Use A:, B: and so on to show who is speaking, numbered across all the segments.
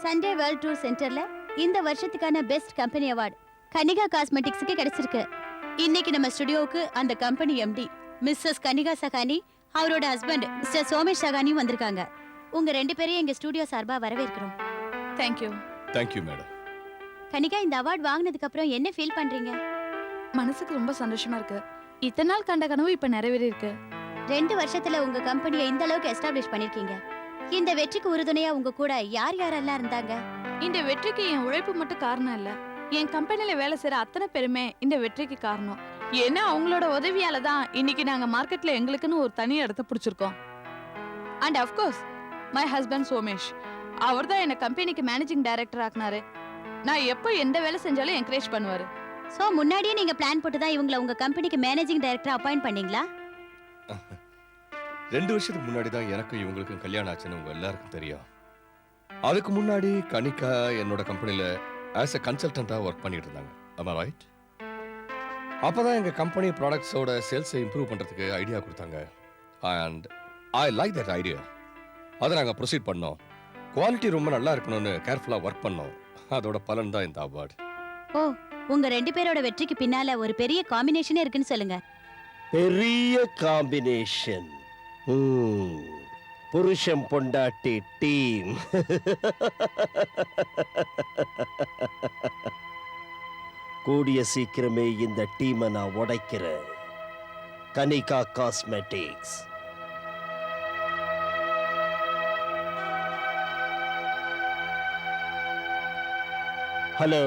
A: Sunday world tour சென்டர்ல இந்த வருஷத்துக்கான பெஸ்ட் கம்பெனி அவார்ட் கனிகா காஸ்மெட்டிக்ஸ்க்கு கிடைச்சிருக்கு. இன்னைக்கு நம்ம ஸ்டுடியோவுக்கு அந்த company MD Mrs Kanika Sahani, அவரோட ஹஸ்பண்ட் மிஸ்டர் சோமேஷ் சகானியும் வந்திருக்காங்க. உங்க 2 பேரையும் எங்க ஸ்டுடியோ சார்பா வரவேற்கிறோம்.
B: தேங்க்யூ.
C: Thank you madam.
A: கனிகா, இந்த அவார்ட் வாங்கினதுக்கு அப்புறம் என்ன ஃபீல் பண்றீங்க?
B: மனசுக்கு ரொம்ப சந்தோஷமா இருக்கு. இத்தனை நாள் கண்ட கனவு இப்ப நிறைவேறி இருக்கு.
A: 2 வருஷத்துல உங்க கம்பெனியை இந்த அளவுக்கு எஸ்டாப்ளிஷ் பண்ணிருக்கீங்க. இந்த வெற்றிக்கு உறுதுணையா உங்க கூட யார் யாரெல்லாம் இருந்தாங்க?
B: இந்த வெற்றிக்கு என் உழைப்பு மட்டும் காரணம் இல்ல, என் கம்பெனில வேலை செய்யற அத்தனை பேருமே இந்த வெற்றிக்கு காரணம். ஏன்னா அவங்களோட உதவியால தான் இன்னைக்கு நாங்க மார்க்கெட்ல எங்களுக்குன்னு ஒரு தனி இடத்தை பிடிச்சிருக்கோம். And of course my husband Somesh, அவர் தான் என்ன கம்பெனிக்கு மேனேஜிங் டைரக்டர் ஆக்குனாரு. நான் எப்போ எந்த வேலை செஞ்சாலும் என்கரேஜ் பண்ணுவாரு.
A: சோ முன்னாடியே நீங்க பிளான் போட்டு தான் இவங்களை உங்க கம்பெனிக்கு மேனேஜிங் டைரக்டர் அப்பாயிண்ட் பண்ணீங்களா?
C: 2 வருஷத்துக்கு முன்னாடி தான் எனக்கும் இவங்களுக்கும் கல்யாணம் ஆச்சுன்னு உங்க எல்லாருக்கும் தெரியும். அதுக்கு முன்னாடி கனிகா என்னோட கம்பெனில ஆஸ் எ கன்சல்டண்டா ஒர்க் பண்ணிட்டு இருந்தாங்க. ஆமா ரைட்? அப்பதான் எங்க கம்பெனி ப்ராடக்ட்ஸோட சேல்ஸை இம்ப்ரூவ் பண்றதுக்கு ஐடியா கொடுத்தாங்க. And I like that idea. அதை நாங்கள் ப்ரொசீட் பண்ணோம். குவாலிட்டி ரொம்ப நல்லா இருக்கணும்னு கேர்ஃபுல்லாக ஒர்க் பண்ணோம். அதோட பலன் தான் இந்த அவார்டு.
A: ஓ, உங்க 2 பேரோட வெற்றிக்கு பின்னால ஒரு பெரிய காம்பினேஷனே இருக்குன்னு சொல்லுங்க.
D: பெரிய காம்பினேஷன். புருஷம் பொண்டாட்டி டீம். கூடிய சீக்கிரமே இந்த டீமை நான் உடைக்கிறேன். கனிகா காஸ்மெட்டிக்ஸ். ஹலோ.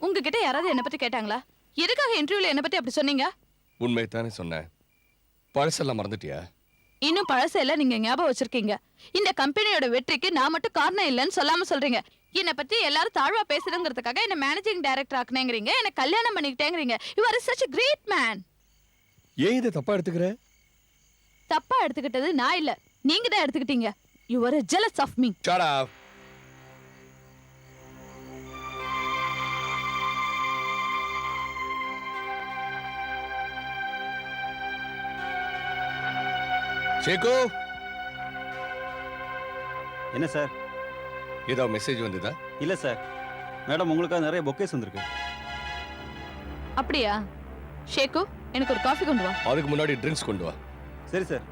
B: உங்ககிட்ட யாராவது என்ன பத்தி கேட்டாங்களா? எதுக்காக இன்டர்வியூல என்ன பத்தி அப்படி சொன்னீங்க?
C: உண்மை தானே சொன்னேன். பழசெல்லாம் மறந்துட்டியா?
B: இன்னும் பழசெல்லாம் நீங்க ஞாபகம் வச்சிருக்கீங்க. இந்த கம்பெனியோட வெற்றிக்கு நான் மட்டும் காரணம் இல்லைன்னு சொல்லாம சொல்றீங்க. என்னை பத்தி எல்லாரும் தாழ்வா பேசுறதுங்கிறதுக்காக என்ன மேனேஜிங் டைரக்டர் ஆக்குனேங்கிறீங்க, என்ன கல்யாணம் பண்ணிக்கிட்டேங்கிறீங்க. You are such a great man.
C: ஏன் இதை தப்பா எடுத்துக்கிற?
B: தப்பா எடுத்துக்கிட்டது நான் இல்ல, நீங்க தான் எடுத்துக்கிட்டீங்க. You are jealous of me.
C: Shut up. சேகு,
E: என்ன சார்?
C: ஏதோ மெசேஜ் வந்ததா?
E: இல்ல சார், மேடம் உங்களுக்காக நிறைய பொக்கேஸ் வந்திருக்கு.
B: அப்படியா? ஷேகு, எனக்கு ஒரு காஃபி கொண்டு வா.
C: அதுக்கு முன்னாடி ட்ரிங்க்ஸ் கொண்டு வா.
E: சரி சார்.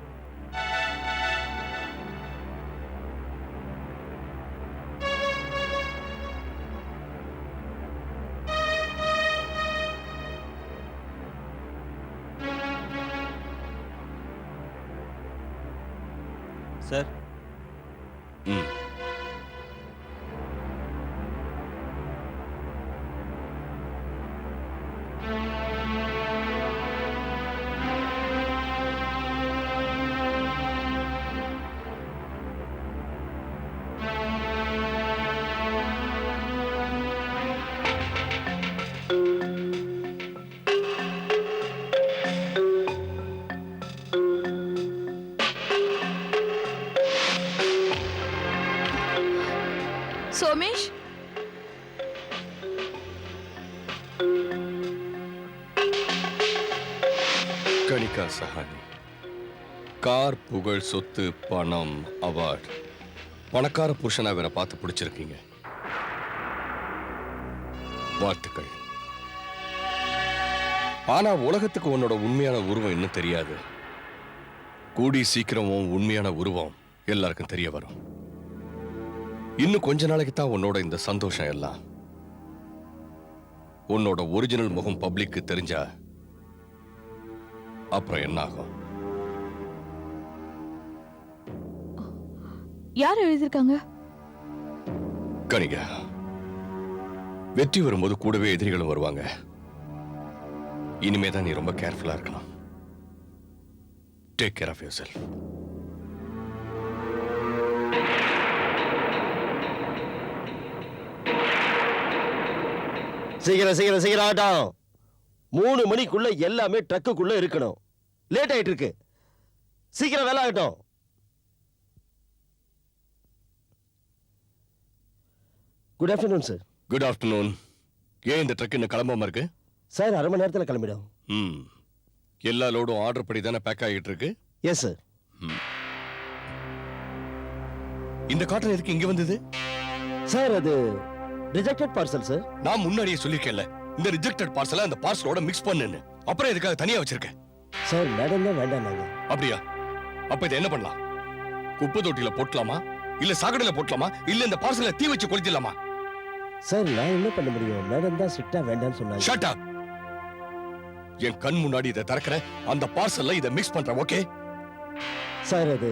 E: சார்.
C: ம்.
B: சோமேஷ்,
C: கனிகா சஹானி, கார், புகழ், சொத்து, பணம், அவார்ட். பணக்கார புருஷனா வேற பார்த்து பிடிச்சிருக்கீங்க. வாழ்த்துக்கள். ஆனா உலகத்துக்கு உன்னோட உண்மையான உருவம் இன்னும் தெரியாது. கூடி சீக்கிரம் உண்மையான உருவம் எல்லாருக்கும் தெரிய வரும். இன்னும் கொஞ்ச நாளைக்கு தான் உன்னோட இந்த சந்தோஷம் எல்லாம். உன்னோட ஒரிஜினல் முகம் பப்ளிக்கு தெரிஞ்சா அப்புறம் என்ன ஆகும்?
B: யார் எழுதிருக்காங்க?
C: கனிகா, வெற்றி வரும்போது கூடவே எதிரிகளும் வருவாங்க. இனிமே தான் நீ ரொம்ப கேர்ஃபுல்லா இருக்கணும். Take care of yourself.
D: சீக்கிரம் சீக்கிரம் சீக்கிரம் ஆகட்டும். 3 மணிக்குள்ள எல்லாமே ட்ரக்குக்குள்ள இருக்கணும். லேட் ஆயிட்டு இருக்கு. சீக்கிரம் வேலை ஆகட்டும். Good afternoon sir.
C: Good afternoon. ஏன் இந்த ட்ரக் இன்னும் கிளம்பாம இருக்கு?
D: சார் 1/2 மணி நேரத்தில் கிளம்பிடும்.
C: எல்லா லோடும் ஆர்டர் படி தானே பேக் ஆகிட்டு இருக்கு.
D: Yes sir.
C: இந்த காட்டன் எதுக்கு இங்க வந்தது?
D: சார் அது ரிஜெக்டட் பார்சல் சார்.
C: நான் முன்னாடியே சொல்லிருக்கேன்ல, இந்த ரிஜெக்டட் பார்சலை அந்த பார்சலோட மிக்ஸ் பண்ணுன்னு. அப்புறம் எதுக்காக தனியா வச்சிருக்கேன்?
D: சார் மேடம் தான் வேண்டாம் நாங்க.
C: அப்படியா? அப்ப இதை என்ன பண்ணலாம்? குப்பை தொட்டியில போட்டலாமா, இல்ல சாக்கடையில போட்டலாமா, இல்ல இந்த பார்சலை தீ வச்சு கொளுத்திடலாமா?
D: சார் நான் என்ன பண்ண முடியும்? மேடம் தான் ஸ்ட்ரிக்ட்டா வேண்டாம்னு சொன்னாங்க.
C: Shut up. என் கண் முன்னாடி இதை திறக்கிற, அந்த பார்சல்ல இதை மிக்ஸ் பண்ற. ஓகே
D: சார் அது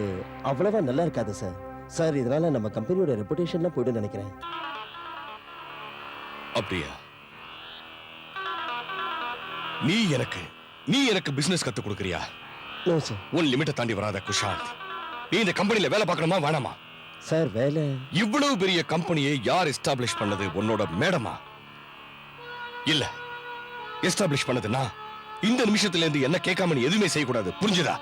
D: அவ்வளவா நல்லா இருக்காது சார். சார் இதனால நம்ம கம்பெனியோட ரெப்புடேஷன்லாம் போய்டும் நினைக்கிறேன்.
C: அப்படியா? நீ எனக்கு பிசினஸ் கத்து கொடுக்கறியா?
D: No sir.
C: உன் லிமிட்டை தாண்டி வராத குஷாந்த். நீ இந்த கம்பெனில வேலை பார்க்கணுமா வேணாமா?
D: சார் வேலை.
C: இவ்வளவு பெரிய கம்பெனியை யார் எஸ்டாப்ளிஷ் பண்ணது? உன்னோட மேடமா? இல்ல, எஸ்டாப்ளிஷ் பண்ணதுன்னா இந்த நிமிஷத்துல இருந்து என்ன கேட்காம நீ எதுவுமே செய்யக்கூடாது. புரிஞ்சுதா?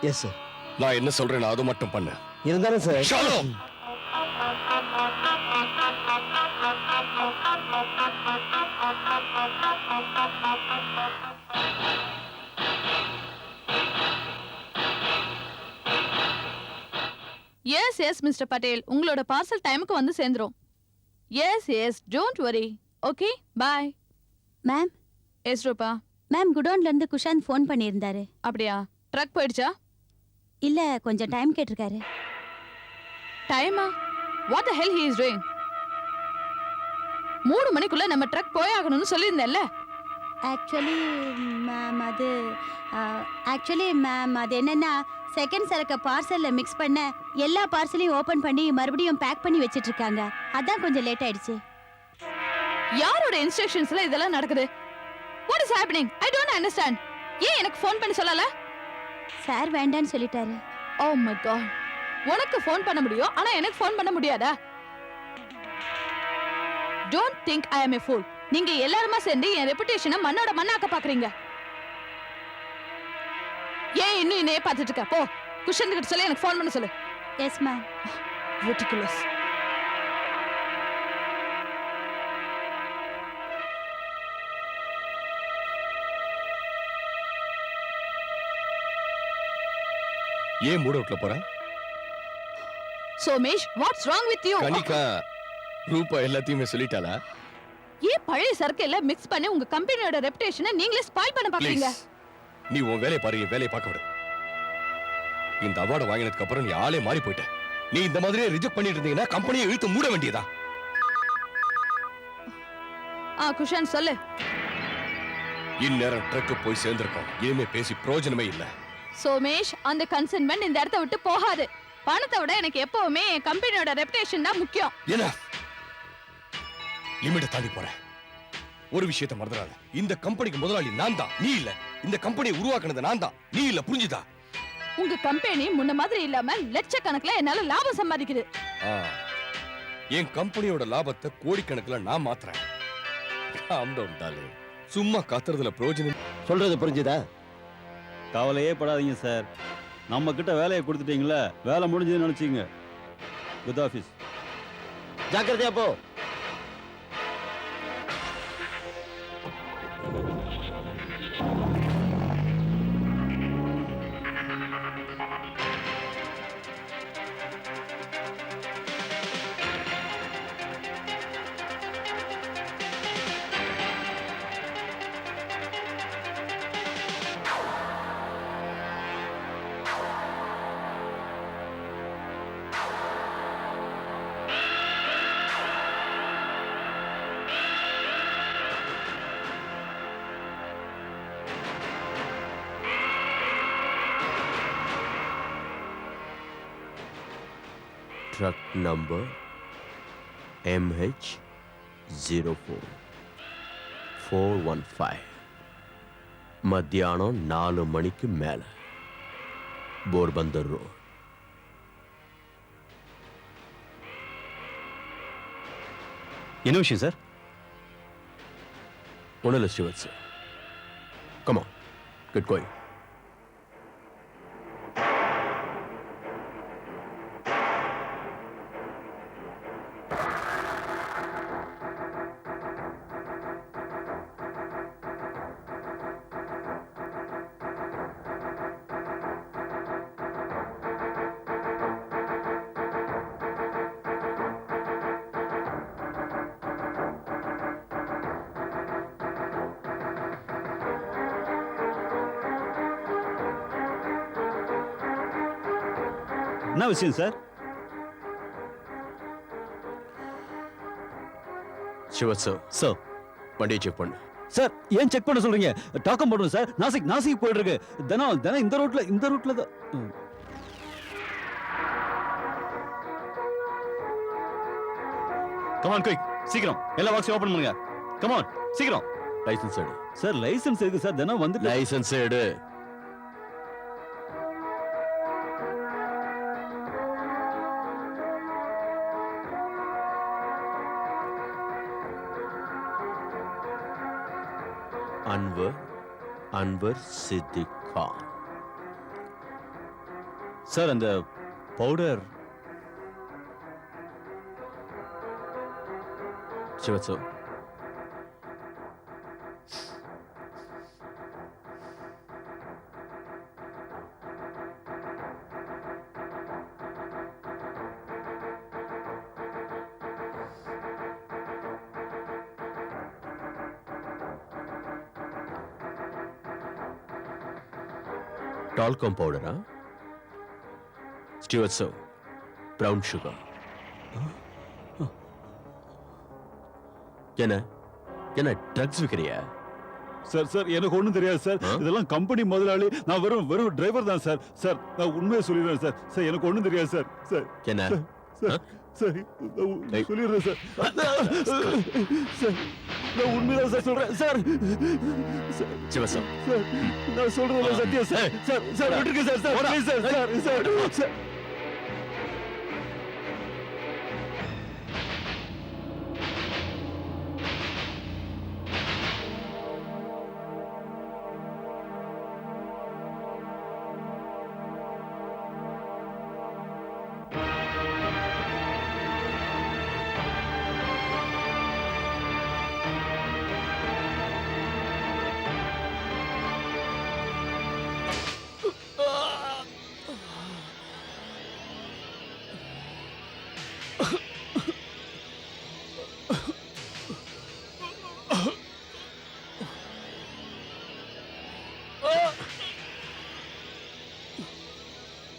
D: Yes sir.
C: நான் என்ன சொல்றேன் அது மட்டும் பண்ணு.
D: இருந்தாலும் சார்.
C: ஷாலோ.
B: எஸ் எஸ் மிஸ்டர் பட்டேல், உங்களோட பார்சல் டைமுக்கு வந்து சேர்ந்துரும். Yes yes, don't worry. Okay bye.
A: Ma'am,
B: yes Rupa.
A: Ma'am குடோன்ல இருந்து குஷாந்த் ஃபோன் பண்ணியிருந்தாரு.
B: அப்படியா? ட்ரக் போயிடுச்சா?
A: இல்ல, கொஞ்சம் டைம் கேட்டிருக்காரு.
B: டைமா? What the hell he is doing? 3 மணிக்குள்ள நம்ம ட்ரக் போய் ஆகணும்னு சொல்லியிருந்தேன்ல.
A: ஆக்சுவலி மேம் அது என்னன்னா, செகண்ட் சரக்க பார்சல்ல மிக்ஸ் பண்ண எல்லா பார்சலையும் ஓபன் பண்ணி மறுபடியும் பேக் பண்ணி வச்சிட்டு இருக்காங்க. அதான் கொஞ்சம் லேட் ஆயிடுச்சு.
B: யாரோட இன்ஸ்ட்ரக்ஷன்ஸ்ல இதெல்லாம் நடக்குது? What is happening? I don't understand. ஏன் எனக்கு ஃபோன் பண்ணி சொல்லல?
A: சார் வேண்டான்னு சொல்லிட்டாரு.
B: Oh my god. உனக்கு ஃபோன் பண்ண முடியும், ஆனா எனக்கு ஃபோன் பண்ண முடியாதா? Don't think I am a fool. நீங்க எல்லாருமா சேர்ந்து என் ரெபுடேஷனை மண்ணோட மண்ணாக்க பாக்குறீங்க. ஏன் இன்னும் என்னையே பார்த்துட்டு இருக்க? போ, குஷந்த் கிட்ட சொல்லி எனக்கு ஃபோன் பண்ண சொல்லு.
A: Yes ma'am.
B: Ridiculous.
C: ஏன் மூட் அவுட்ல போற?
B: Somesh, what's wrong with you?
C: Kanika ரூபா எல்லாத்தையுமே சொல்லிட்டாளா?
B: ஏன் பழைய சரக்கு எல்லாம் மிக்ஸ் பண்ணி உங்க கம்பெனியோட ரெபுடேஷனை நீங்களே ஸ்பாயில் பண்ண பாக்குறீங்க?
C: நீ உன் வேலையை பாரு, என் வேலையை பார்க்க விடு. இந்த அவார்டு வாங்கினதுக்கு அப்புறம் நீ ஆளே மாறி போயிட்ட. நீ இந்த மாதிரியே ரிஜெக்ட் பண்ணிட்டு இருந்தீங்கன்னா கம்பெனியை இழுத்து மூட வேண்டியதா?
B: குஷாந்த் சொல்லு.
C: இந்நேரம் ட்ரக்கு போய் சேர்ந்திருக்கோம். இனிமே பேசி பிரயோஜனமே இல்ல.
B: சோமேஷ், அந்த கன்சென்ட்மெண்ட் இந்த இடத்தை விட்டு போகாது. பணத்தை விட எனக்கு எப்பவுமே என் கம்பெனியோட ரெபுடேஷன் தான் முக்கியம்.
C: என்ன லிமிட்டை தாண்டி போற? ஒரு விஷயத்தை மறந்துடாத, இந்த கம்பெனிக்கு முதலாளி நான் தான், நீ இல்ல. இந்த கம்பெனியை உருவாக்குனது நான் தான், நீ இல்ல. புரிஞ்சுதா?
B: உங்க கம்பெனி முன்ன மாதிரி இல்லாம லட்சக்கணக்கில் என்னால லாபம் சம்பாதிக்குது.
C: என் கம்பெனியோட லாபத்தை கோடிக்கணக்குல நான் மாத்துறேன். சும்மா காத்துறதுல பிரயோஜனம்.
D: சொல்றது புரிஞ்சுதா?
E: கவலையே படாதீங்க சார். நம்ம கிட்ட வேலையை கொடுத்துட்டீங்களா, வேலை முடிஞ்சதுன்னு நினைச்சீங்க. Good office.
D: ஜாக்கிரதையா போ.
F: Truck number MH04415 மத்தியானம் 4 மணிக்கு மேல போர்பந்தர் ரோட்.
E: என்ன விஷயம் சார்?
F: ஒன்றும் இல்லை Srivats. Come on, get going.
E: என்ன விஷயம் சார்?
F: சிவசோ
E: சார்
F: வண்டியை செக் பண்ணு.
E: சார் ஏன் செக் பண்ண சொல்றீங்க? டாக்கம் போடுறோம் சார். நாசிக் போயிட்டு இருக்கு. தினம் இந்த ரூட்ல தான். கமான் குயிக், சீக்கிரம் எல்லா பாக்ஸையும் ஓபன் பண்ணுங்க. கமான் சீக்கிரம்.
F: லைசன்ஸ் எடு.
E: சார் லைசென்ஸ் இருக்கு சார். தினம் வந்து
F: லைசன்ஸ் எடு. அன்வர் சித்திக் கான்.
E: சார் அந்த பவுடர்
F: சிவசோ டால்கம் பவுடரா? ஸ்டீவர்ட்ஸோ பிரவுன் சுகர். என்ன ட்ரக்ஸ் விற்கிறியா?
E: சார் எனக்கு ஒண்ணும் தெரியாது சார். இதெல்லாம் கம்பெனி முதலாளி. நான் வெறும் டிரைவர் தான் சார். சார் நான் உண்மையை சொல்லிடுறேன் சார். சார் எனக்கு ஒண்ணும் தெரியாது சார். சார்
F: என்ன
E: சார் சொல்லிடுறேன் சார். சார் நான் உண்மைதான் சார் சொல்றேன் சார்.
F: சிவசம்
E: சார் நான் சொல்றது சத்தியம் சார். சார் விட்டுருங்க சார். சார்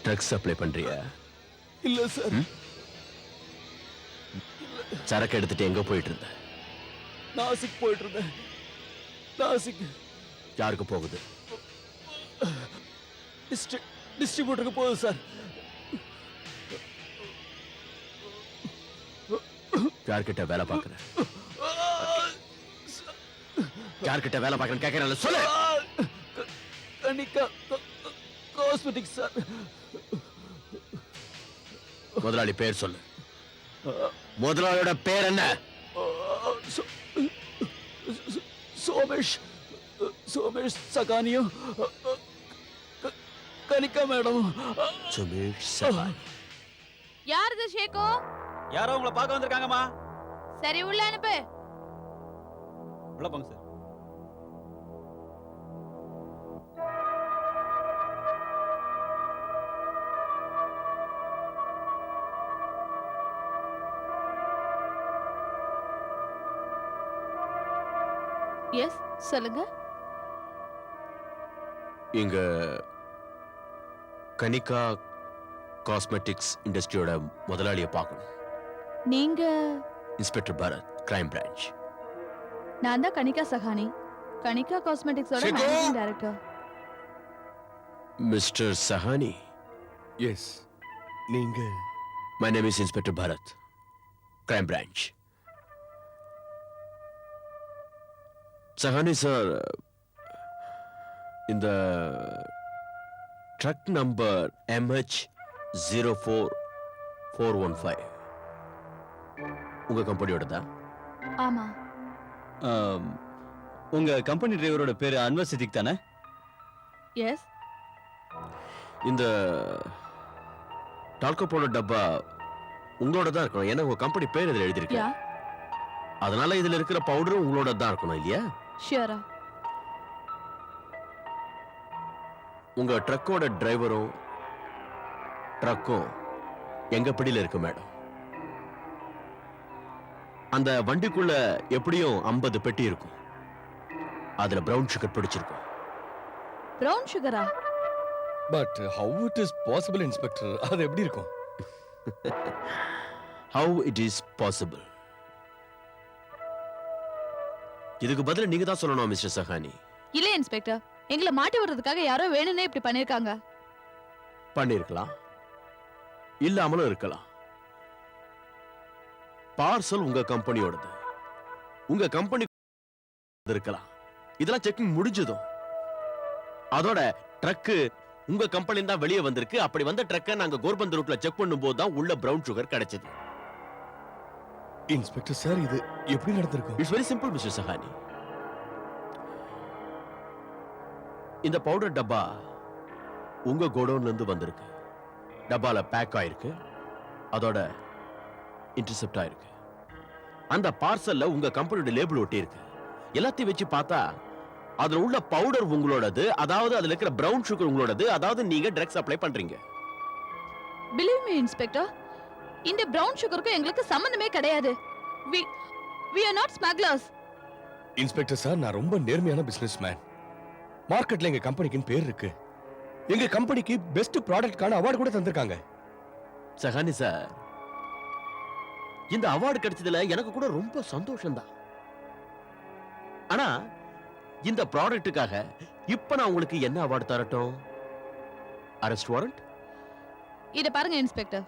F: ட்ரக்ஸ் சப்ளை பண்றியா?
E: இல்ல சார்.
F: சரக்கு எடுத்துட்டு எங்க போயிட்டு இருந்த?
E: நாசிக் போயிட்டு இருந்தேன். நாசிக்
F: யாருக்கு போகுது?
E: டிஸ்ட்ரிபியூட்டருக்கு போகுது சார்.
F: யார்கிட்ட வேலை பார்க்கற? யார்கிட்ட வேலை பார்க்கறன்னு கேட்கறேன் சொல்லு.
E: Kanika cosmetics sir.
F: முதலாளி பேர் சொல்லு. முதலாளியோட பேர் என்ன?
E: சோமேஷ் சகானியோ. கனிகா மேடம்.
F: சுமேஷ் சகானி.
B: யார் இது ஷேகோ?
E: யாரோ உங்களை பார்க்க வந்திருக்காங்கம்மா.
B: சரி உள்ள அனுப்பு.
E: உள்ள போங்க சார்.
B: எஸ் சொல்லுங்க.
F: இங்க கனிகா காஸ்மெட்டிக்ஸ் இண்டஸ்ட்ரியோட முதலாளியை பார்க்கணும்.
B: நீங்க?
F: Inspector Bharat, crime branch.
B: நான் தான் கனிகா சகானி, கனிகா காஸ்மெட்டிக்ஸோட
C: ஷேகோ!
B: Managing director.
F: Mister Sahani,
C: yes, நீங்க
F: my name is inspector Bharat, crime branch. Sahani sir, இந்த ட்ரக் நம்பர் MH04415 உங்க கம்பெனியோட தான்?
B: ஆமா.
E: உங்க கம்பெனி டிரைவரோட பேரு அன்வர் சித்திக் தானே?
B: எஸ்.
F: இந்த டால்கோ பவுடர் டப்பா உங்களோட தான் இருக்கணும், ஏன்னா உங்க கம்பெனி பேர் இதுல எழுதிருக்கு.
B: யா.
F: அதனால இதுல இருக்கிற பவுடரும் உங்களோட தான் இருக்கணும் இல்லையா?
B: ஷியரா.
F: உங்க ட்ரக்கோட டிரைவரும் ட்ரக்கும் எங்க பிடியில இருக்கு மேடம். அந்த வண்டிக்குள்ள எப்படியும் 50 பெட்டி இருக்கும். அதுல பிரவுன் சுகர் பிடிச்சிருக்கும்.
B: பிரவுன் சுகரா?
C: But how it is possible inspector? அது எப்படி இருக்கும்?
D: How it is possible? இதுக்கு பதில் நீங்க தான் சொல்லணும் மிஸ்டர் சஹானி.
B: இல்ல இன்ஸ்பெக்டர், எங்களை மாட்டி விடுறதுக்காக யாரோ வேணும்னே இப்படி பண்ணிருக்காங்க.
D: பண்ணிருக்கலாம், இல்லாமலும் இருக்கலாம். பார்சல் உங்க கம்பெனியோடது, உங்க கம்பெனி இருக்கலாம். இதெல்லாம் செக்கிங் முடிஞ்சதும் அதோட ட்ரக்கு உங்க கம்பெனி தான் வெளியே வந்திருக்கு. அப்படி வந்த ட்ரக்கை நாங்க கோர்பந்தர் ரூட்ல செக் பண்ணும்போது தான் உள்ள பிரவுன் சுகர் கிடைச்சது.
C: இன்ஸ்பெக்டர் சார், இது எப்படி நடந்திருக்கும்?
D: It's very simple mister Sawhney. இந்த பவுடர் டப்பா உங்க கோடவுன்ல இருந்து வந்திருக்கு. டப்பால பேக் ஆயிருக்கு, அதோட இன்டர்செப்ட் ஆயிருக்கு. அந்த பார்சல்ல உங்க கம்பெனியோட லேபிள் ஒட்டி இருக்கு. எல்லாத்தையும் வச்சு பார்த்தா அதுல உள்ள பவுடர் உங்களோடது, அதாவது அதுல இருக்கிற பிரவுன் சுகர் உங்களோடது, அதாவது நீங்க ட்ரக்ஸ் அப்ளை பண்றீங்க.
B: பிலீவ் மீ இன்ஸ்பெக்டர், இந்த பிரவுன் சுகருக்கும் எங்களுக்கு சம்பந்தமே கிடையாது. we are not smugglers.
C: Inspector sir, நான் ரொம்ப நேர்மையான பிசினஸ் மேன். மார்க்கெட்ல எங்க கம்பெனிக்கு பேர் இருக்கு. எங்க கம்பெனிக்கு பெஸ்ட் ப்ராடக்ட்கான அவார்டு கூட தந்திருக்காங்க.
D: சஹானி சார், இந்த அவார்டு கிடைச்சதுல எனக்கு கூட ரொம்ப சந்தோஷம் தான். ஆனா இந்த ப்ராடக்ட்டுக்காக இப்ப நான் உங்களுக்கு என்ன அவார்டு தரட்டும்? Arrest warrant?
B: இத பாருங்க இன்ஸ்பெக்டர்,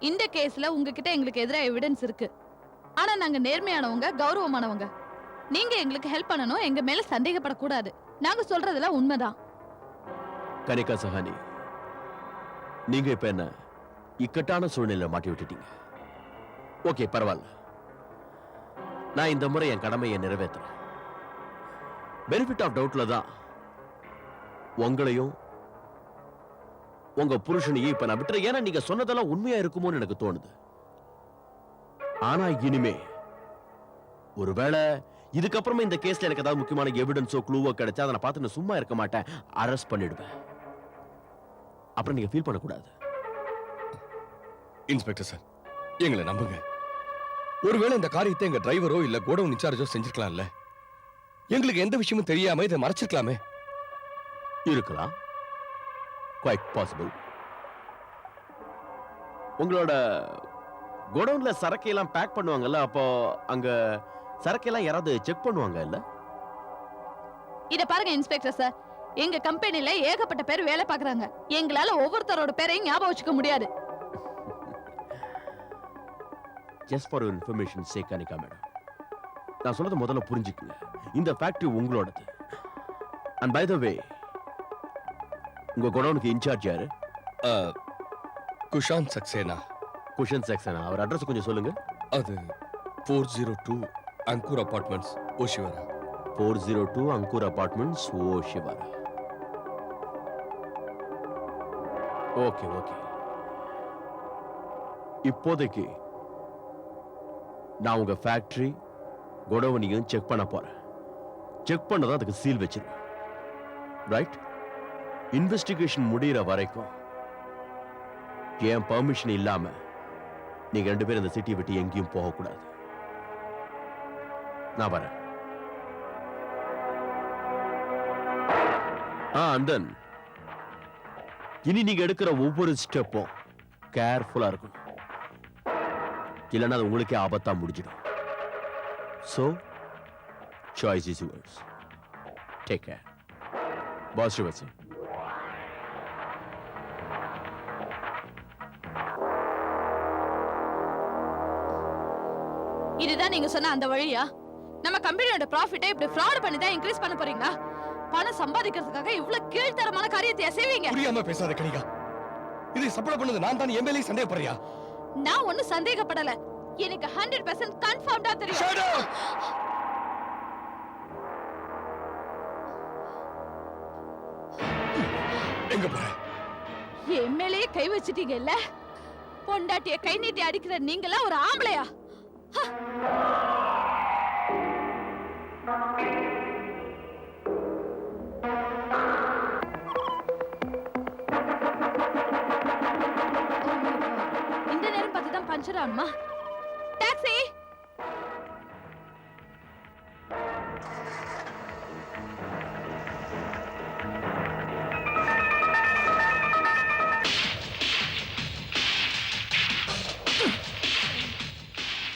B: இந்த கேஸ்ல உங்ககிட்ட எங்களுக்கு எதிராக எவிடன்ஸ் இருக்கு. ஆனா நாங்க நேர்மையானவங்க, கௌரவமானவங்க. நீங்க எங்களுக்கு ஹெல்ப் பண்ணணும், எங்க மேல சந்தேகப்படக்கூடாது. நாங்க சொல்றதெல்லாம் உண்மைதான்.
D: கனிகா சஹானி, நீங்க இப்ப என்ன இக்கட்டான சூழ்நிலையில மாட்டி விட்டுட்டீங்க. ஓகே, பரவாயில்ல. நான் இந்த முறை என் கடமையை நிறைவேற்றுறேன். பெனிஃபிட் ஆஃப் டவுட்ல தான் உங்களையும் உங்க புருஷனையும் இப்ப நான் விட்டுறேன். ஏன்னா நீங்க சொன்னதெல்லாம் உண்மையா இருக்குமோன்னு எனக்கு தோணுது. ஆனா இனிமே ஒருவேளை இதுக்கப்புறமா இந்த கேஸ்ல எனக்கு ஏதாவது முக்கியமான எவிடன்ஸோ க்ளூவோ கிடைச்சா அதை நான் பார்த்து நான் சும்மா இருக்க மாட்டேன், அரெஸ்ட் பண்ணிடுவேன். அப்புறம் நீங்க ஃபீல் பண்ணக்கூடாது.
C: இன்ஸ்பெக்டர் சார், எங்களை நம்புங்க. ஒருவேளை இந்த காரியத்தை எங்க டிரைவரோ இல்ல கோடவுன் இன்சார்ஜோ செஞ்சிருக்கலாம்ல. எங்களுக்கு எந்த விஷயமும் தெரியாம இதை மறைச்சிருக்கலாமே.
D: இருக்கலாம், குவைட் பாசிபிள். உங்களோட கோடவுன்ல சரக்கையெல்லாம் பேக் பண்ணுவாங்கல்ல, அப்போ அங்க சரக்கையெல்லாம் யாராவது செக் பண்ணுவாங்க இல்ல?
B: இத பாருங்க இன்ஸ்பெக்டர் சார், எங்க கம்பெனில ஏகப்பட்ட பேர் வேலை பார்க்கறாங்க. எங்களால ஒவ்வொருத்தரோட பேரையும் ஞாபகம் வச்சுக்க முடியாது.
D: Just for information sake Kanika madam, நான் சொல்றது முதல்ல புரிஞ்சுக்குங்க. இந்த ஃபேக்டரி உங்களோடது. அண்ட் பை த வே, உங்க கோடவுனுக்கு இன்சார்ஜ் யாரு?
C: குஷாந்த் சக்சேனா.
D: குஷன் சக்சேனா. அவர் அட்ரஸ் கொஞ்சம் சொல்லுங்க.
C: அது 402 Angoor apartments, Oshiwara.
D: 402 Angoor apartments, Oshiwara. Okay okay. இப்போதைக்கு நான் உங்க ஃபேக்டரி கோடவுனையும் செக் பண்ண போறேன். செக் பண்ணதான் அதுக்கு சீல் வச்சிருவேன். ரைட்? இன்வெஸ்டிகேஷன் முடிகிற வரைக்கும் என் பர்மிஷன் இல்லாம நீங்க 2 பேரும் இந்த சிட்டியை விட்டு எங்கேயும் போகக்கூடாது. நான் வரேன். and then இனி நீங்க எடுக்கிற ஒவ்வொரு ஸ்டெப்பும் கேர்ஃபுல்லா இருக்கணும். இல்லைன்னா அது உங்களுக்கே ஆபத்தா முடிஞ்சிடும். So, choice is yours. Take care. Boss Rivasi.
B: இதுதான் நீங்க சொன்ன அந்த வழியா? நம்ம கம்பெனியோட ப்ராஃபிட்டை இப்படி ஃப்ராட் பண்ணி தான் இன்க்ரீஸ் பண்ண போறீங்களா? பணம் சம்பாதிக்கிறதுக்காக இவ்வளவு கீழ்த்தரமான காரியத்தை செய்வீங்க?
C: புரியாம பேசாத கனிகா. இதை சப்போர்ட் பண்ணது நான் தான். எம்எல்ஏ சந்தேகப்படுறியா?
B: நான் ஒன்னும் சந்தேகப்படல. எனக்கு 100% கன்ஃபார்ம்டா தெரியும்.
C: எங்க போற?
B: எம்எல்ஏ கை வச்சிட்டீங்க இல்ல? பொண்டாட்டிய கை நீட்டி அடிக்கிற நீங்களா ஒரு ஆம்பளையா? இந்த நேரம் பார்த்து தான் பஞ்சர் ஆகுமா? டாக்ஸி!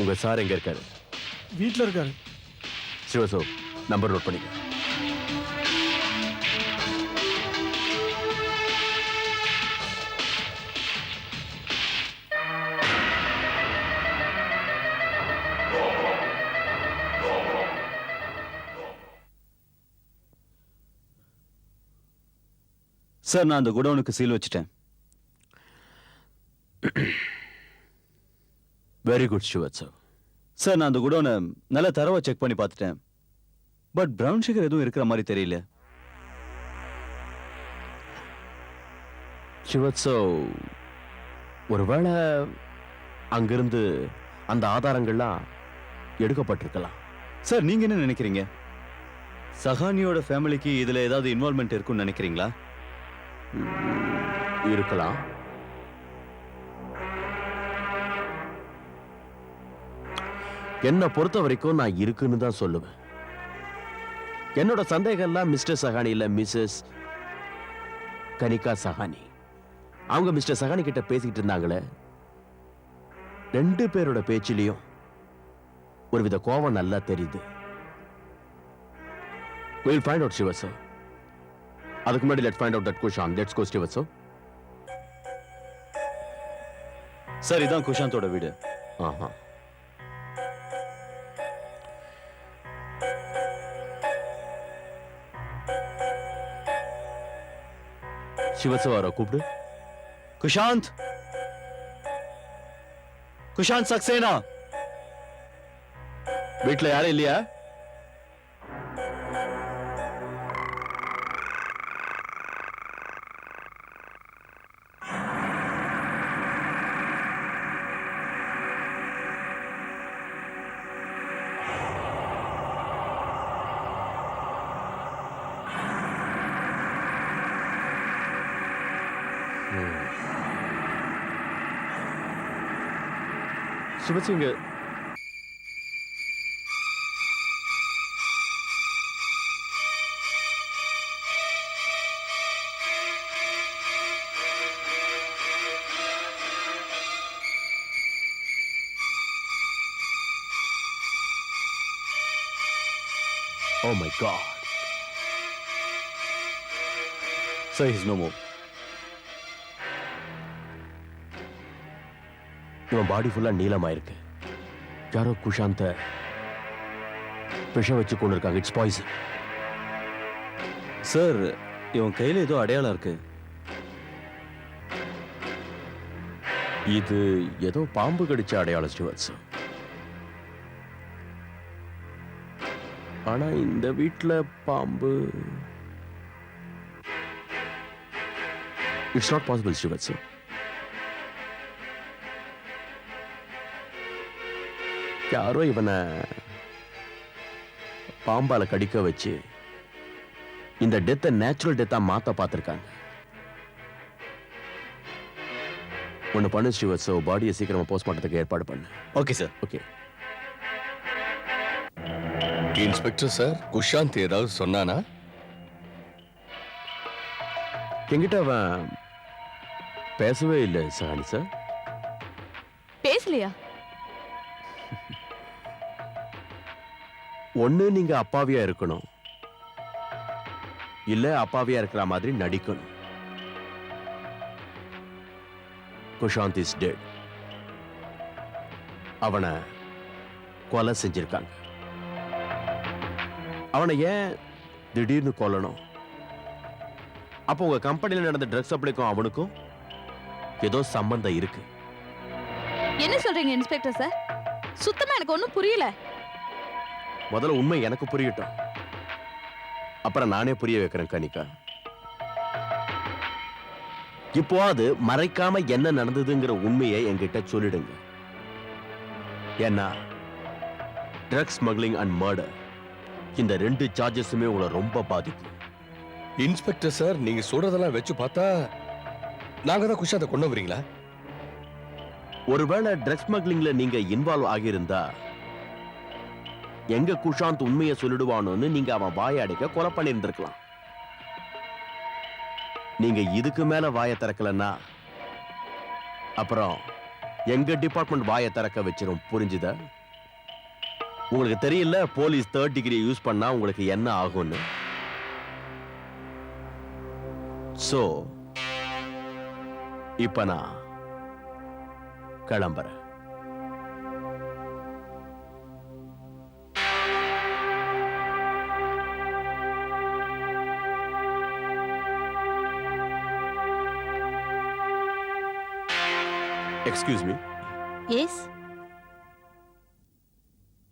D: உங்க சார் எங்க இருக்காரு?
F: வீட்டில் இருக்காரு.
D: ஸ்ரீவசோ, நம்பர் நோட் பண்ணிக்க.
E: சார், நான் அந்த குடோனுக்கு சீல் வச்சுட்டேன்.
D: Very good Srivatso.
E: சார், நான் அந்த குடோனை நல்லா தரவா செக் பண்ணி பார்த்துட்டேன். பட் பிரவுன் சுகர் எதுவும் இருக்கிற மாதிரி தெரியல.
D: ஸ்ரீவத்சோ, ஒருவேளை அங்கிருந்து அந்த ஆதாரங்கள்லாம் எடுக்கப்பட்டிருக்கலாம்.
E: சார், நீங்க என்ன நினைக்கிறீங்க? சஹானியோட ஃபேமிலிக்கு இதுல ஏதாவது இன்வால்மெண்ட் இருக்குன்னு நினைக்கிறீங்களா?
D: இருக்கலாம். என்னை பொறுத்த வரைக்கும் நான் இருக்குன்னு தான் சொல்லுவேன். என்னோட சந்தேகம்லாம் மிஸ்டர் சஹானி இல்ல, மிஸ்ஸஸ் கனிகா சஹானி. அவங்க மிஸ்டர் சஹானி கிட்ட பேசிக்கிட்டு இருந்தாங்களே, ரெண்டு பேரோட பேச்சிலையும் ஒருவித கோபம் நல்லா தெரியுது. We'll find out, Srivastava. அதுக்கு முன்னாடி let's find out that Kushan. Let's go, Srivastava.
E: Sir, இதான் குஷாந்தோட வீடு.
D: ஆஹா. சிவசவார கூப்பிடு.
E: குஷாந்த், குஷாந்த் சக்சேனா,
D: வீட்டுல யாரும் இல்லையா? சிவசிங்க, oh my God.
E: Sir, he's no more.
D: இவன் பாடி ஃபுல்லா நீளமாயிருக்கு. யாரோ குஷாந்த விஷம் வச்சு கொண்டு இருக்காங்க. It's poison.
E: சார், இவன் கையில ஏதோ அடையாளம் இருக்கு.
D: இது ஏதோ பாம்பு கடிச்ச அடையாளம் ஸ்ரீவத்ச. ஆனா இந்த வீட்டுல பாம்பு, இட்ஸ் நாட் பாசிபிள் ஸ்ரீவத்ச. யாரோ இவனை பாம்பால கடிக்க வச்சு இந்த டெத்தை நேச்சுரல் டெத்தா மாத்த பார்த்திருக்காங்க. ஒன்னு பண்ணு ஸ்ரீவத்ச, பாடியை சீக்கிரமா போஸ்ட்மார்ட்டத்துக்கு ஏற்பாடு பண்ணு.
E: Okay sir.
D: Okay.
C: Inspector sir, Sushant ஏதாவது சொன்னானா?
D: என்கிட்ட அவன் பேசவே இல்லை சஹானி சார்.
B: பேசலையா?
D: ஒண்ணு நீங்க அப்பாவியா இருக்கணும், இல்ல அப்பாவியா இருக்கிற மாதிரி நடிக்கணும். Kushant is dead. அவனை கொலை செஞ்சிருக்காங்க. அவனை ஏன் திடீர்னு கொல்லணும்? அப்போ உங்க கம்பெனியில் நடந்த ட்ரக்ஸ் சப்ளைக்கும் அவனுக்கும் ஏதோ சம்பந்தம் இருக்கு.
B: என்ன சொல்றீங்க இன்ஸ்பெக்டர் சார்? சுத்தமா எனக்கு ஒண்ணும் புரியல.
D: முதல்ல உண்மை எனக்கு புரியட்டும், அப்புறம் நானே புரிய வைக்கிறேன் கனிகா. இப்போ அது மறைக்காம என்ன நடந்ததுங்கிற உண்மையை என்கிட்ட சொல்லிடுங்க. ஏன்னா ட்ரக்ஸ் ஸ்மக்லிங் அண்ட் மர்டர், இந்த ரெண்டு சார்ஜஸுமே உங்களை ரொம்ப பாதிக்கும்.
C: இன்ஸ்பெக்டர் சார், நீங்க சொல்றதெல்லாம் வச்சு பார்த்தா நாங்க தான் குஷாந்தை கொண்டு வரீங்களா?
D: ஒருவேளை ட்ரக்ஸ் ஸ்மக்லிங்ல நீங்க இன்வால்வ் ஆகியிருந்தா எங்க குஷாந்த் உண்மையை சொல்லிடுவானோன்னு நீங்க அவன் வாயை அடைக்க கொலை பண்ணியிருந்திருக்கலாம். நீங்க இதுக்கு மேல வாயை திறக்கலன்னா அப்புறம் எங்க டிபார்ட்மெண்ட் வாயை திறக்க வச்சிரும். புரிஞ்சுதா? உங்களுக்கு தெரியல போலீஸ் 3rd டிகிரி யூஸ் பண்ணா உங்களுக்கு என்ன ஆகும்னு. சோ இப்ப நான் கிளம்புறேன். Excuse me.
A: எஸ்.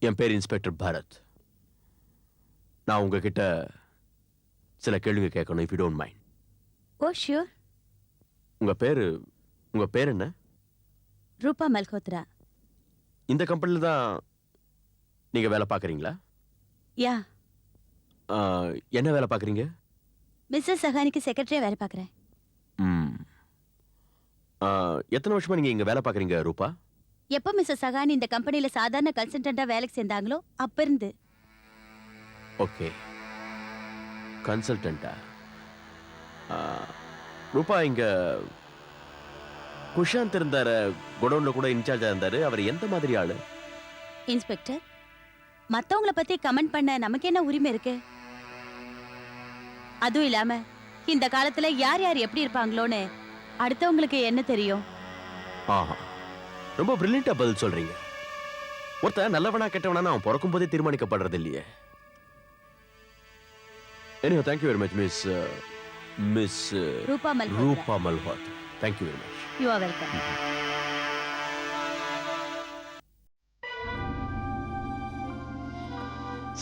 D: என் பேர் இன்ஸ்பெக்டர் பாரத். நான் உங்ககிட்ட சில கேள்வி கேட்கணும், if you don't mind.
A: O sure.
D: உங்க பேர் என்ன?
A: ரூபா மல்ஹோத்ரா.
D: இந்த கம்பெனில தான் நீங்க வேலை பார்க்கறீங்களா?
A: யா.
D: என்ன வேலை பார்க்கறீங்க?
A: மிஸ்ஸஸ் சஹானிக்கு செக்ரட்டரியா வேலை பார்க்குறேன்.
D: எத்தனை வருஷமா நீங்க இங்க வேலை பார்க்கறீங்க ரூபா?
A: எப்போ மிஸ்ஸஸ் சஹானி இந்த கம்பெனில சாதாரண கன்சல்டண்டா வேலைக்கு சேர்ந்தாங்களோ அப்ப இருந்து.
D: ஓகே, கன்சல்டண்டா. ரூபா இங்க குஷாந்த் இருந்தாரு, குடோன்ல கூட இன்சார்ஜா இருந்தாரு. அவர் எந்த மாதிரி ஆளு?
A: இன்ஸ்பெக்டர், மத்தவங்கள பத்தி கமெண்ட் பண்ண நமக்கு என்ன உரிமை இருக்கு? அதுவும் இல்லாம இந்த காலத்துல யார் யார் எப்படி இருப்பாங்களோன்னு அடுத்தவங்களுக்கு என்ன தெரியும்?
D: ஆஹா, ரொம்ப பிரில்லியண்டா பதில் சொல்றீங்க. ஒருத்தன் நல்லவனா கெட்டவனா அவன் பிறக்கும் போதே தீர்மானிக்கப்படுறது இல்லையே. Anyhow, thank you very much, Miss
A: ரூபா மல்ஹோத்ரா.
D: ரூபா Malhotra. Thank you very much.
A: You are welcome.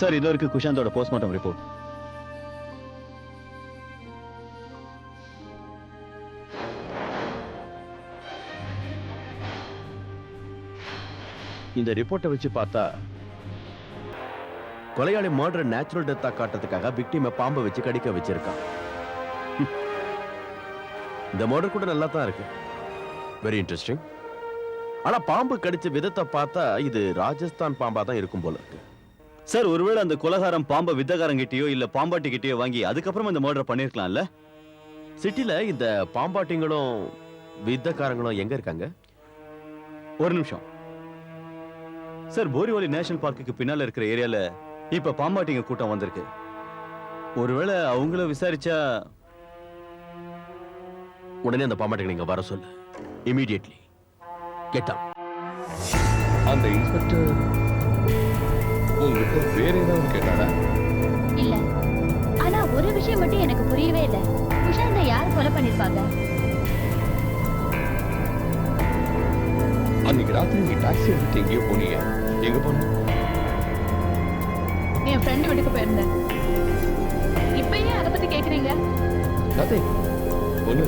E: Sir, இது வரைக்கும் குஷாந்தோட போஸ்ட்மார்ட்டம் ரிப்போர்ட்.
D: இந்த ரிப்போர்ட்டை வச்சு பார்த்தா கொலையாளி மர்டர் நேச்சுரல் டெத்தா காட்டுறதுக்காக விக்டிமை பாம்பை வச்சு கடிக்க வச்சிருக்கான். இந்த மர்டர் கூட நல்லா தான் இருக்கு, வெரி இன்ட்ரெஸ்டிங். ஆனா பாம்பு கடிச்ச விதத்தை பார்த்தா இது ராஜஸ்தான் பாம்பா தான் இருக்கும் போல இருக்கு.
E: சார், ஒருவேளை அந்த கொலகாரம் பாம்பை வித்தகாரங்கிட்டயோ இல்ல பாம்பாட்டி கிட்டயோ வாங்கி அதுக்கப்புறம் இந்த மர்டர் பண்ணிருக்கலாம்ல.
D: சிட்டில இந்த பாம்பாட்டிங்களும் வித்தக்காரங்களும் எங்க இருக்காங்க?
E: ஒரு நிமிஷம் சார், போரிவலி நேஷனல் பார்க்குக்கு பின்னால இருக்கிற ஏரியால இப்ப பாம்பாட்டிங்க கூட்டம் வந்திருக்கு. ஒருவேளை அவங்கள விசாரிச்சா
D: உடனே அந்த பாம்பாட்டிங்களை இங்க வர சொல்லு, இமீடியட்லி. Get up.
C: அந்த இன்ஸ்பெக்டர் உங்ககிட்ட வேற ஏதாவது கேட்டாரா?
A: இல்ல, ஆனா ஒரு விஷயம் மட்டும் எனக்கு புரியவே இல்ல. குஷாந்த யார் கொலை பண்ணிருப்பாங்க?
C: அன்னைக்கு ராத்திரி நீ டாக்ஸி எடுத்துட்டு எங்கேயோ போனீங்க, எங்க போன?
B: என் ஃப்ரெண்டு வீட்டுக்கு போயிருந்தேன். இப்ப ஏன் அதை பத்தி கேக்குறீங்க?
C: Nothing. ஒண்ணு.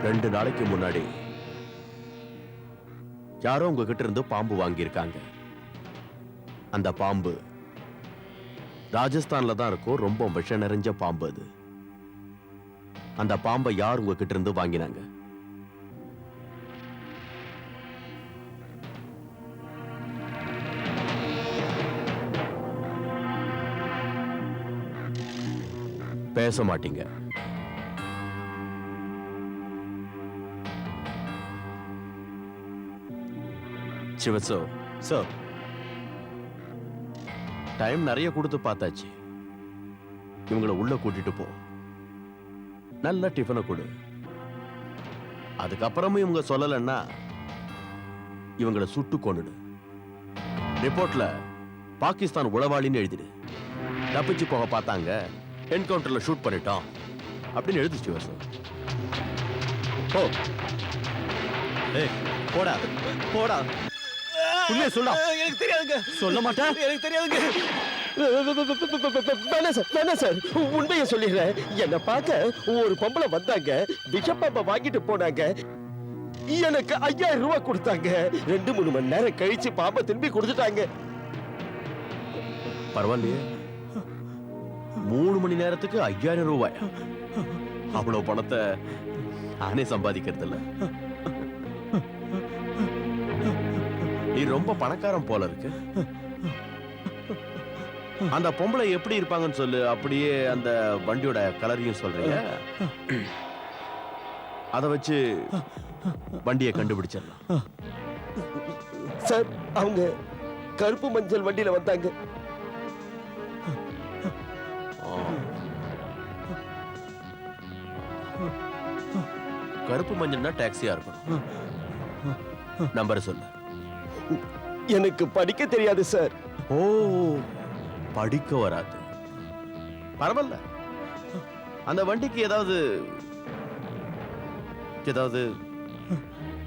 D: ரெண்டு நாளைக்கு முன்னாடி யாரோ உங்ககிட்ட இருந்து பாம்பு வாங்கியிருக்காங்க. அந்த பாம்பு ராஜஸ்தான்ல தான் இருக்கும், ரொம்ப விஷம் நிறைஞ்ச பாம்பு அது. அந்த பாம்பை யார் உங்ககிட்ட இருந்து வாங்கினாங்க? பேச மாட்டீங்க. சிவசோ
E: சார்,
D: டைம் நிறைய கொடுத்து பார்த்தாச்சு. இவங்களை உள்ள கூட்டிட்டு போ, நல்ல டிஃபனை கொடு. அதுக்கப்புறமும் இவங்க சொல்லலைன்னா இவங்களை சுட்டு கொண்டுடு. ரிப்போர்ட்ல பாகிஸ்தான் உளவாளின்னு எழுதிடு. தப்பிச்சு போக பார்த்தாங்க, என்கவுண்டர்ல ஷூட் பண்ணிட்டோம் அப்படின்னு எழுதி சிவசோ.
E: ஓ ஏய், போடா போடா, உண்மையை சொல்லா.
D: எனக்கு தெரியாதுங்க.
E: சொல்ல மாட்டேன்.
D: எனக்கு தெரியாதுங்க. வேணாம் சார், உண்மையை சொல்லிடுறேன். என்ன பார்க்க ஒரு பொம்பளை வந்தாங்க, விஷப்பாம்பை வாங்கிட்டு போனாங்க. எனக்கு 5000 ரூபாய் கொடுத்தாங்க. 2-3 மணி நேரம் கழிச்சு பாம்பை திரும்பி கொடுத்துட்டாங்க. பரவாயில்லையே, 3 மணி நேரத்துக்கு 5000 ரூபாய். அவ்வளவு பணத்தை நானே சம்பாதிக்கிறது இல்ல. நீ ரொம்ப பணக்காரன் போல இருக்கு. அந்த பொம்பளை எப்படி இருப்பாங்கன்னு சொல்லு, அப்படியே அந்த வண்டியோட கலரையும் சொல்றீங்க. அதை வச்சு வண்டியை கண்டுபிடிச்சிடலாம்.
G: சார் அவங்க கருப்பு மஞ்சள் வண்டியில வந்தாங்க.
D: கருப்பு மஞ்சள்னா டாக்ஸியா இருக்கணும். நம்பர் சொல்லு.
G: எனக்கு படிக்க தெரியாது சார்.
D: ஓ, படிக்க வராது. பரவாயில்ல. அந்த வண்டிக்கு ஏதாவது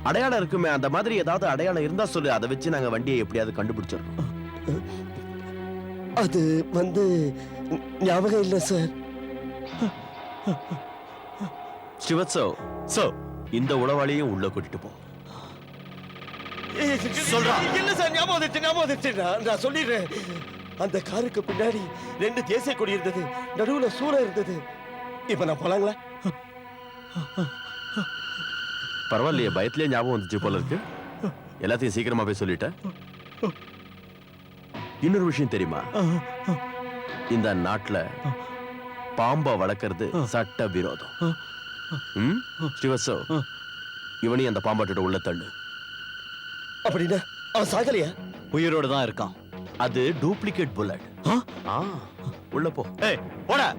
D: அடையாளம் இருக்குமே, அந்த மாதிரி ஏதாவது அடையாளம் இருந்தா சொல்லு, அதை வச்சு நாங்க வண்டியை எப்படியாவது கண்டுபிடிச்சிடறோம்.
G: அது வந்து ஞாபகம் இல்லை சார்.
D: ஸ்ரீவத்சோ,
E: சோ
D: இந்த உளவாளியும் உள்ள கூட்டிட்டு போ.
G: இல்ல சார், ஞாபகம் வந்துச்சு. நான் சொல்லிடுறேன். அந்த காருக்கு பின்னாடி 2 தேசிய கொடி இருந்தது, நடுவுல சூளை இருந்தது. இப்ப நான் போலாங்களா?
D: பரவாயில்லையே, பயத்திலே ஞாபகம் வந்துச்சு போல இருக்கு. எல்லாத்தையும் சீக்கிரமா போய் சொல்லிட்ட. இன்னொரு விஷயம் தெரியுமா? இந்த நாட்டுல பாம்பை வளர்க்கறது சட்ட விரோதம். ஸ்ரீவத்சோ, இவனையும் அந்த பாம்பாட்டோட உள்ள தள்ளு.
G: அப்படின்னா அவன் சாகலையா?
E: உயிரோட தான் இருக்கான்.
D: அது டூப்ளிகேட் புல்லட். உள்ள போ.
E: ஏய் போடா.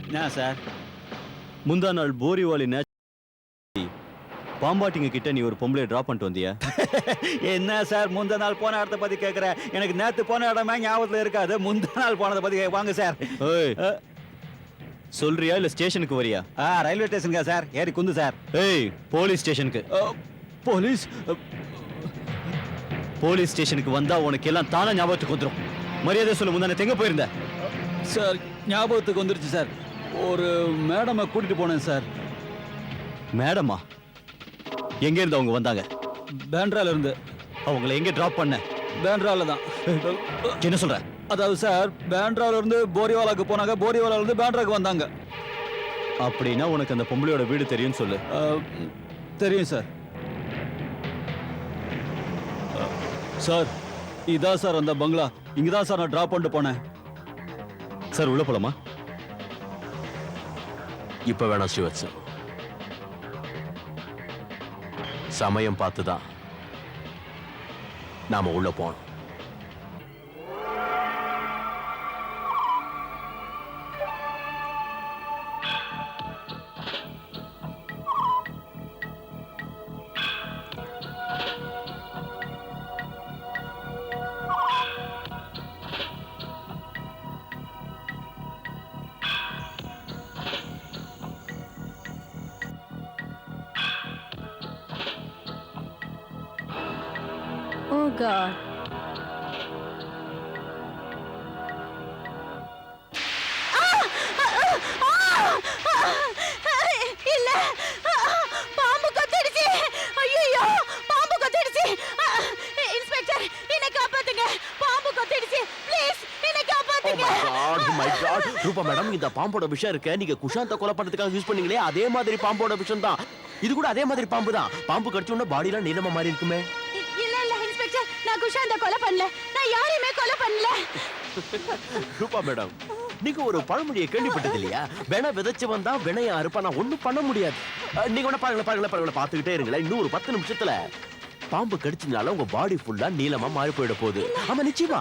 E: என்ன சார், முந்தா நாள் போரிவாலி பாம்பாட்டிங்க கிட்ட நீ ஒரு பொம்பளைய டிராப் பண்ணிட்டு வந்தியா? என்ன சார் முந்தா நாள் போன இடத்த பத்தி கேக்குற? எனக்கு நேத்து போன இடமே ஞாபகத்துல இருக்காது, முந்தா நாள் போனதை பத்தி வாங்க சார். சொல்றியா இல்ல ஸ்டேஷனுக்கு வரியா? ரயில்வே ஸ்டேஷனுக்கா சார்? ஏறி குந்து சார். ஏய், போலீஸ் ஸ்டேஷனுக்கு. போலீஸ் ஸ்டேஷனுக்கு வந்தா உனக்கு எல்லாம் தானே ஞாபகத்துக்கு வந்துடும். மரியாதை சொல்லு, முந்தானே எங்க போயிருந்த? சார் ஞாபகத்துக்கு வந்துருச்சு சார். ஒரு மேடமை கூட்டிட்டு போனேன் சார். மேடமா? எங்க இருந்து அவங்க வந்தாங்க? பேண்ட்ரால இருந்து. அவங்கள எங்க டிராப் பண்ண? பேண்ட்ரால தான். என்ன சொல்ற? அதாவது சார், பேண்ட்ரால இருந்து போரிவாலாக்கு போனாங்க, போரிவாலால இருந்து பேண்ட்ராக்கு வந்தாங்க. அப்படின்னா உனக்கு அந்த பொம்பளையோட வீடு தெரியும் சொல்லு. தெரியும் சார். சார் இதான் சார் அந்த பங்களா. இங்கதான் சார் நான் டிராப் பண்ணிட்டு போனேன் சார். உள்ள போலாமா?
D: இப்ப வேணாம் ஸ்ரீவத்சோ, சமயம் பார்த்துதான் நாம உள்ள போனோம்.
A: Oh God. இல்ல, பாம்பு கொத்திடுச்சு. ஐயோ, பாம்பு கொத்திடுச்சு. இன்ஸ்பெக்டர், என்னை காப்பாத்துங்க. பாம்பு கொத்திடுச்சு. ப்ளீஸ் என்னை காப்பாத்துங்க.
D: my God. ரூபா மேடம், இந்த பாம்போட விஷயம் இருக்க நீங்க குஷாந்த கொலை பண்றதுக்காக யூஸ் பண்ணீங்களே, அதே மாதிரி பாம்போட விஷயம் தான் இது. கூட அதே மாதிரி பாம்பு தான். பாம்பு கடிச்ச உடனே பாடிலாம் நீளமா மாறி இருக்குமே.
A: இல்ல இன்ஸ்பெக்டர், நான் குஷாந்த கொலை பண்ணல. நான் யாரையுமே கொலை பண்ணல.
D: ரூபா மேடம், நீங்க ஒரு பழமொழியை கேள்விப்பட்டது இல்லையா? வென விதைச்சு வந்தா வினையா இருப்பா, நான் ஒண்ணும் பண்ண முடியாது. நீங்க ஒண்ணு பாருங்களேன் பாத்துக்கிட்டே இருங்களேன். இன்னும் ஒரு 10 நிமிஷத்துல பாம்பு கடிச்சதுனால உங்க பாடி ஃபுல்லா நீளமா மாறி போயிட போகுது. ஆமா நிச்சயமா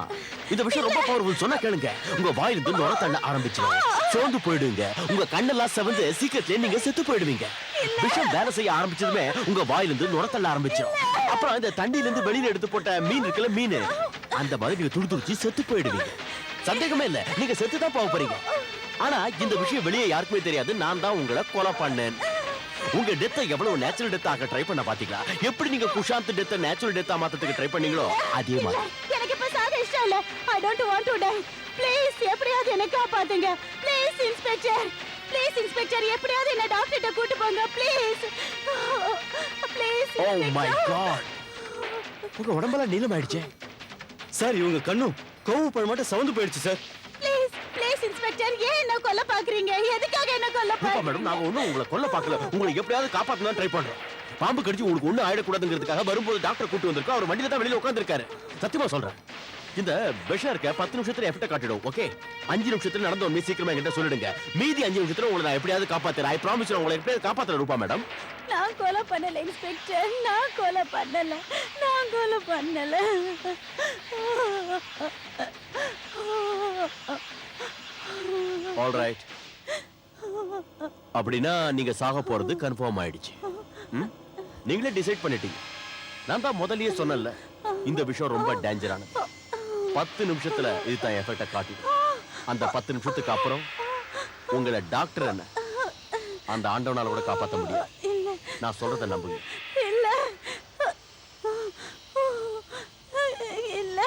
D: இந்த விஷயம் ரொம்ப பவர்ஃபுல். சொன்னா கேளுங்க, உங்க வாயிலிருந்து நுர தள்ள ஆரம்பிச்சிடும், சோர்ந்து போயிடுவீங்க, உங்க கண்ணெல்லாம் செவந்து சீக்கிரத்துல நீங்க செத்து போயிடுவீங்க. விஷம் வேலை செய்ய ஆரம்பிச்சதுமே உங்க வாயிலிருந்து நுர தள்ள ஆரம்பிச்சிடும். அப்புறம் இந்த தண்ணியில இருந்து வெளியில எடுத்து போட்ட மீன் இருக்குல்ல, மீன், அந்த மாதிரி நீங்க துடிச்சு செத்து போயிடுவீங்க. சந்தேகமே இல்ல, நீங்க செத்து தான் போக போறீங்க. ஆனா இந்த விஷயம் வெளியே யாருக்குமே தெரியாது. நான் தான் உங்களை கொலை பண்ணேன். உங்க டெத்தை எவ்வளவு நேச்சுரல் டெத் ஆக ட்ரை பண்ண பாத்தீங்களா? எப்படி நீங்க குஷாந்த் டெத்தை நேச்சுரல் டெத்தா மாத்ததுக்கு ட்ரை பண்ணீங்களோ அதே மாதிரி.
A: எனக்கு இப்ப சாக இஷ்டம் இல்ல. I don't want to tie. Please எப்படியாவது என்ன காப்பாத்துங்க. ப்ளீஸ் இன்ஸ்பெக்டர், ப்ளீஸ் இன்ஸ்பெக்டர், எப்படியாவது என்ன டாக்டர்ட்ட கூட்டி போங்க please. Please.
D: Oh my God, உங்க உடம்பெல்லாம் நீளமாயிடுச்சே.
E: சார் இவங்க கண்ணும் கோவு பழம் மட்டும் சவுந்து போயிடுச்சு சார்.
A: ப்ளீஸ் ப்ளீஸ் இன்ஸ்பெக்டர், ஏன் என்ன கொல்ல பாக்குறீங்க? எதுக்காக என்ன கொல்ல
D: ரூபா
A: பாக்குறீங்க?
D: மேடம், நாங்க ஒண்ணும் உங்களை கொல்ல பார்க்கல. உங்களை எப்படியாவது காப்பாத்தணும் ட்ரை பண்றோம். பாம்பு கடிச்சு உங்களுக்கு ஒண்ணு ஆயிடக்கூடாதுங்கிறதுக்காக வரும்போது டாக்டர் கூட்டு வந்திருக்கோம். அவர் வண்டியில தான் வெளியில உட்கார்ந்திருக்காரு. சத்தியமா சொல்றேன், இந்த விஷம் இருக்க 10 நிமிஷத்துல எஃபெக்ட் காட்டிடும். ஓகே, 5 நிமிஷத்துல நடந்த ஒண்ணு சீக்கிரமா என்கிட்ட சொல்லிடுங்க. மீதி 5 நிமிஷத்துல உங்களை நான் எப்படியாவது காப்பாத்துறேன். ஐ ப்ராமிஸ் உங்களை எப்படியாவது காப்பாத்துறேன் ரூபா மேடம்.
A: நான் கொலை பண்ணல இன்ஸ்பெக்டர், நான் கொலை பண்ணல, நான் கொலை பண்ணல.
D: ஆல் ரைட், அப்படின்னா நீங்க சாக போறது கன்ஃபார்ம் ஆயிடுச்சு. நீங்களே டிசைட் பண்ணிட்டீங்க. நான் தான் முதல்லயே சொன்னேன்ல, இந்த விஷயம் ரொம்ப டேஞ்சரானது. 10 நிமிஷத்துல இதுதான் எஃபெக்ட காட்டிடும். அந்த 10 நிமிஷத்துக்கு அப்புறம் உங்களை டாக்டர் என்ன அந்த ஆண்டவனால கூட காப்பாற்ற முடியாது. நான் சொல்றதை நம்புங்க.
A: இல்ல இல்ல.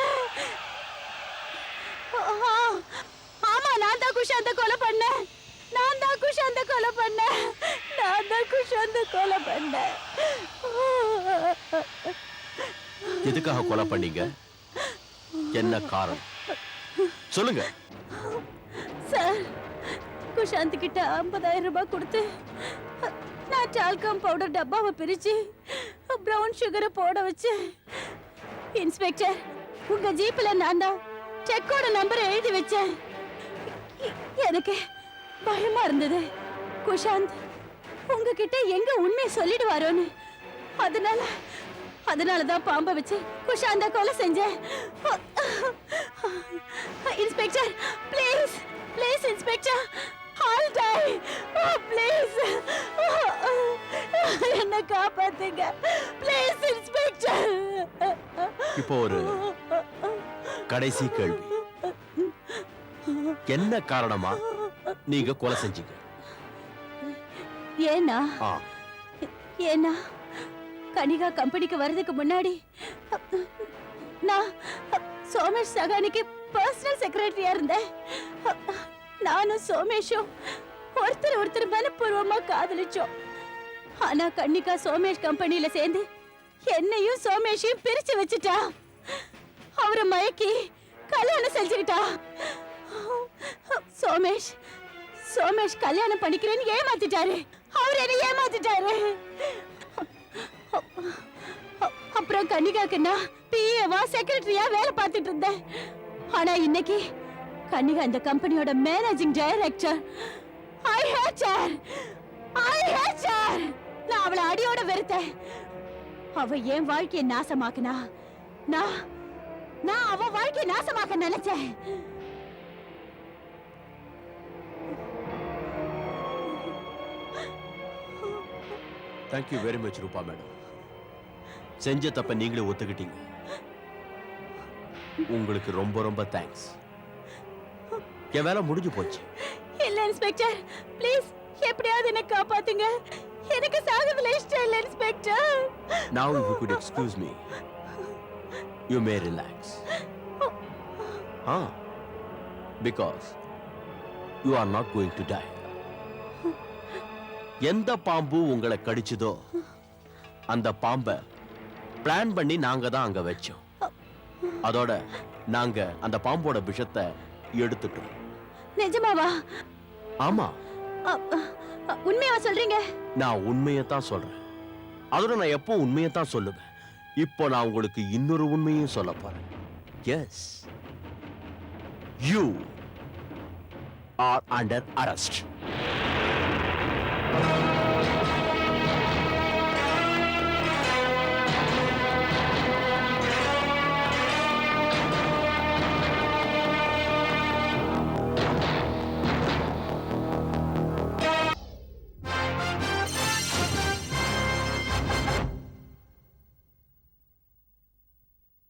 A: ஆமா, நான் தான் குஷாந்த கொலை பண்ணேன். நான் தான் குஷாந்த கொலை பண்ணேன். நான் தான் குஷாந்த கொலை பண்ணேன்.
D: எதுக்காக கொலை பண்ணீங்க? என்ன காரணம் சொல்லுங்க.
A: சார், குஷாந்த் கிட்ட 50,000 ரூபாய் கொடுத்து நான் டால்கம் பவுடர் டப்பாவை பிரிச்சு பிரவுன் சுகரை போட வச்சு, இன்ஸ்பெக்டர் உங்க ஜீப்ல நான் தான் செக்கோட நம்பரை எழுதி வச்சேன். எனக்கு பயமா இருந்தது, குஷாந்த் உங்ககிட்ட எங்க உண்மையை சொல்லிடுவாரோன்னு. அதனாலதான் பாம்பை வச்சு குஷாந்த கொலை செஞ்சேன். Inspector please, please inspector, I'll die. Please. என்ன காப்பாத்துங்க ப்ளீஸ் இன்ஸ்பெக்டர்.
D: இப்போ ஒரு கடைசி கேள்வி, என்ன காரணமா நீங்க கொலை செஞ்சீங்க?
A: ஏன்னா கனிகா கம்பெனிக்கு வர்றதுக்கு முன்னாடி நான் சோமேஷ் சகானிக்கு பர்சனல் செக்ரட்டரியா இருந்தேன். நானும் சோமேஷும் ஒருத்தர் மனப்பூர்வமா காதலிச்சோம். ஆனா கன்னிகா சோமேஷ் கம்பெனியில சேர்ந்து என்னையும் சோமேஷையும் பிரிச்சு வச்சுட்டா. அவரை மயக்கி கல்யாணம் செஞ்சுக்கிட்டா. சோமேஷ் கல்யாணம் பண்ணிக்கிறேன்னு ஏமாத்திட்டாரு. அவர் என்ன ஏமாத்திட்டாரு. அப்புறம் கன்னிகாக்கு நான் பிஏவா செக்ரட்டரியா வேலை பார்த்துட்டு இருந்தேன். ஆனா இன்னைக்கு கன்னிகா இந்த கம்பெனியோட managing director. I hate her. நான் அவளை அடியோட வெறுத்தேன். அவ என் வாழ்க்கையை நாசமாக்குனா, நான் அவ வாழ்க்கையை நாசமாக்க நினைச்சேன்.
D: Thank you very much ரூபா மேடம். செஞ்ச தப்ப நீங்களே ஒத்துக்கிட்டீங்க. உங்களுக்கு ரொம்ப ரொம்ப தேங்க்ஸ். என் வேலை முடிஞ்சு போச்சு.
A: இல்ல இன்ஸ்பெக்டர், ப்ளீஸ் எப்படியாவது என்ன காப்பாத்துங்க. எனக்கு சாகதுல இஷ்டம் இல்ல inspector.
D: Now if you could excuse me, you may relax. Because you are not going to die. எந்த பாம்பு உங்களை கடிச்சதோ அந்த பாம்பை பிளான் பண்ணி நாங்க தான் அங்க வச்சோம். அதோட நாங்க அந்த பாம்போட விஷத்தை எடுத்துட்டோம்.
A: நிஜமாவா?
D: ஆமா.
A: உண்மையா சொல்றீங்க? நான்
D: உண்மையத்தான் சொல்றேன். அதோட நான் எப்போ உண்மையத்தான் சொல்லுவேன். இப்போ நான் உங்களுக்கு இன்னொரு உண்மையும் சொல்ல போறேன். Yes, you are under arrest.